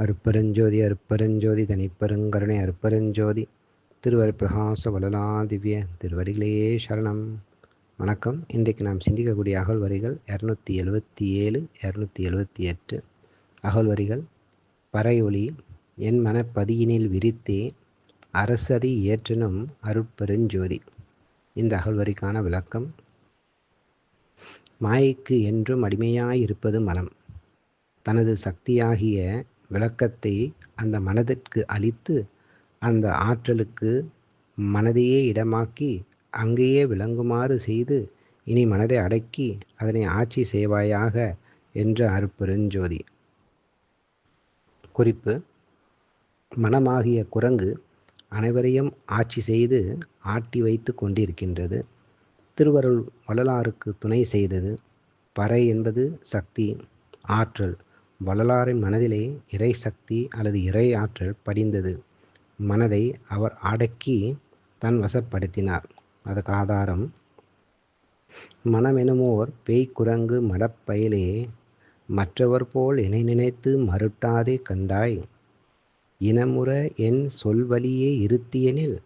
அருட்பெருஞ்சோதி அருட்பெருஞ்சோதி தனிப்பெருங்கருணை அருட்பெருஞ்சோதி திருவருட்பிரகாச வளலாதிவ்ய திருவடிகளே சரணம். வணக்கம். இன்றைக்கு நாம் சிந்திக்கக்கூடிய அகல் வரிகள் 277 278 அகல் வரிகள். பறையொலி என் மனப்பதியினில் விரித்தே அரசதி ஏற்றனும் அருட்பெருஞ்சோதி. இந்த அகல் வரிக்கான விளக்கம்: மாயைக்கு என்றும் அடிமையாயிருப்பது மனம். தனது சக்தியாகிய விளக்கத்தை அந்த மனதிற்கு அளித்து, அந்த ஆற்றலுக்கு மனதையே இடமாக்கி அங்கேயே விளங்குமாறு செய்து, இனி மனதை அடக்கி அதனை ஆட்சி செய்வாயாக என்ற அருட்பெருஞ்சோதி. குறிப்பு: மனமாகிய குரங்கு அனைவரையும் ஆட்சி செய்து ஆட்டி வைத்து கொண்டிருக்கின்றது. திருவருள் வள்ளலாருக்கு துணை செய்தது. பறை என்பது சக்தி, ஆற்றல். வள்ளலாரின் மனதிலே இறை சக்தி அல்லது இறை ஆற்றல் படிந்தது. மனதை அவர் அடக்கி தன் வசப்படுத்தினார். அதுக்கு ஆதாரம்: மனமெனுமோர் பேய்க்குரங்கு மடப்பயலே, மற்றவர் போல் என்னை நினைத்து மருட்டாதே கண்டாய். இனமுற என் சொல்வழியே இருத்தியெனில்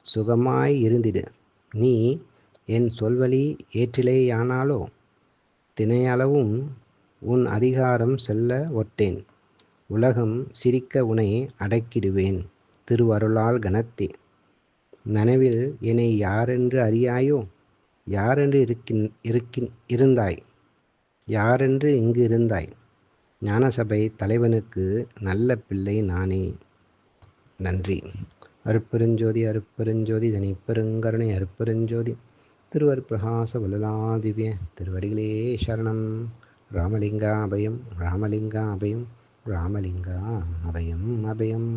சுகமாய் இருந்திடு. நீ என் சொல்வழி ஏற்றிலேயானாலோ தினையளவும் உன் அதிகாரம் செல்ல ஒட்டேன். உலகம் சிரிக்க உனை அடக்கிடுவேன் திருவருளால் கணத்தே. நனவில் என்னை யாரென்று அறியாயோ? யாரென்று இருந்தாய்? யாரென்று இங்கு இருந்தாய்? ஞானசபை தலைவனுக்கு நல்ல பிள்ளை நானே. நன்றி. அருட்பெருஞ்சோதி அருட்பெருஞ்சோதி தனிப்பெருங்கருணை அருட்பெருஞ்சோதி திருவருட்பிரகாச வளலாதிவ்ய திருவடிகளே சரணம். ராமலிங்கா அபயம் ராமலிங்கா அபயம் ராமலிங்கா அபயம் அபயம்.